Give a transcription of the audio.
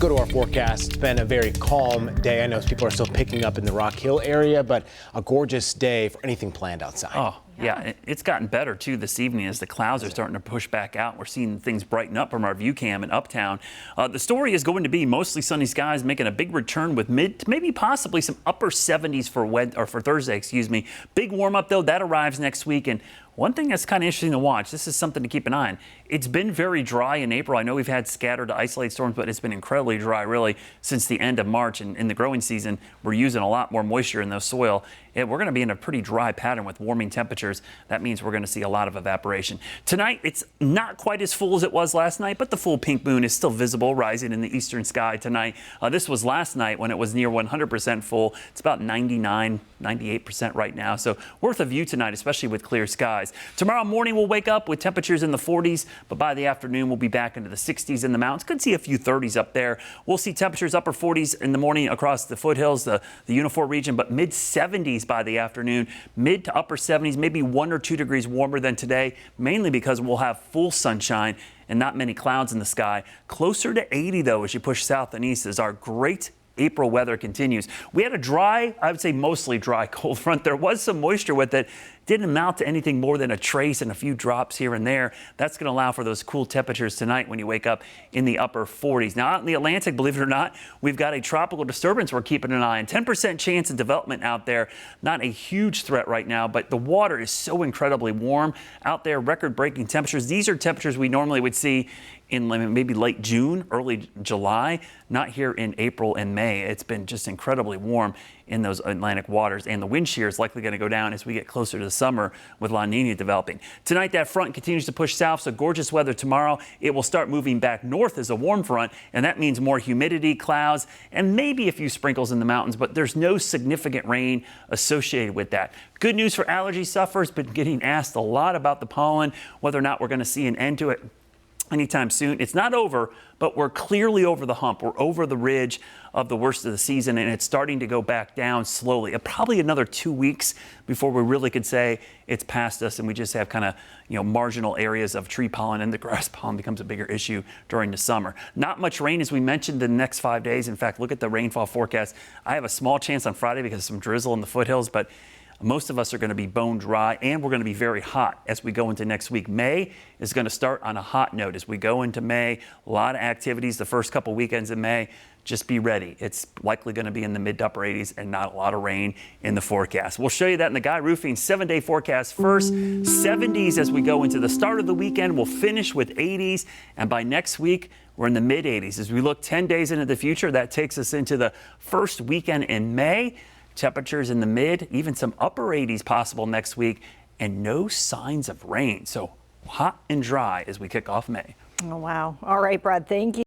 go to our forecast. It's been a very calm day. I know people are still picking up in the Rock Hill area, but a gorgeous day for anything planned outside. Oh, yeah, it's gotten better too this evening as the clouds are starting to push back out. We're seeing things brighten up from our view cam in Uptown. The story is going to be mostly sunny skies making a big return with mid to maybe possibly some upper 70s for Thursday, excuse me. Big warm up though, that arrives next week. And one thing that's kind of interesting to watch, this is something to keep an eye on. It's been very dry in April. I know we've had scattered to isolated storms, but it's been incredibly dry really since the end of March. And in the growing season, we're using a lot more moisture in the soil. And we're going to be in a pretty dry pattern with warming temperatures. That means we're going to see a lot of evaporation. Tonight, it's not quite as full as it was last night, but the full pink moon is still visible, rising in the eastern sky tonight. This was last night when it was near 100% full. It's about 99, 98% right now. So worth a view tonight, especially with clear skies. Tomorrow morning, we'll wake up with temperatures in the 40s, but by the afternoon, we'll be back into the 60s in the mountains. Could see a few 30s up there. We'll see temperatures upper 40s in the morning across the foothills, the Unifor region, but mid 70s by the afternoon, mid to upper 70s, maybe 1 or 2 degrees warmer than today, mainly because we'll have full sunshine and not many clouds in the sky. Closer to 80, though, as you push south and east, as our great April weather continues. We had a dry, I would say mostly dry cold front. There was some moisture with it. Didn't amount to anything more than a trace and a few drops here and there. That's going to allow for those cool temperatures tonight when you wake up in the upper 40s. Now out in the Atlantic, believe it or not, we've got a tropical disturbance we're keeping an eye on. 10% chance of development out there. Not a huge threat right now, but the water is so incredibly warm out there. Record-breaking temperatures. These are temperatures we normally would see in maybe late June, early July, not here in April and May. It's been just incredibly warm in those Atlantic waters, and the wind shear is likely going to go down as we get closer to the summer with La Nina developing. Tonight, that front continues to push south, so gorgeous weather tomorrow. It will start moving back north as a warm front, and that means more humidity, clouds, and maybe a few sprinkles in the mountains, but there's no significant rain associated with that. Good news for allergy sufferers, but getting asked a lot about the pollen, whether or not we're going to see an end to it anytime soon. It's not over, but we're clearly over the hump. We're over the ridge of the worst of the season, and it's starting to go back down slowly. Probably another 2 weeks before we really could say it's past us, and we just have kind of, marginal areas of tree pollen, and the grass pollen becomes a bigger issue during the summer. Not much rain, as we mentioned, the next 5 days. In fact, look at the rainfall forecast. I have a small chance on Friday because of some drizzle in the foothills, but most of us are going to be bone dry, and we're going to be very hot as we go into next week. May is going to start on a hot note as we go into May. A lot of activities the first couple weekends in May. Just be ready. It's likely going to be in the mid to upper 80s and not a lot of rain in the forecast. We'll show you that in the Guy Roofing 7-day forecast first. 70s as we go into the start of the weekend. We'll finish with 80s, and by next week, we're in the mid 80s. As we look 10 days into the future, that takes us into the first weekend in May. Temperatures in the mid, even some upper 80s possible next week, and no signs of rain. So hot and dry as we kick off May. Oh, wow. All right, Brad, thank you.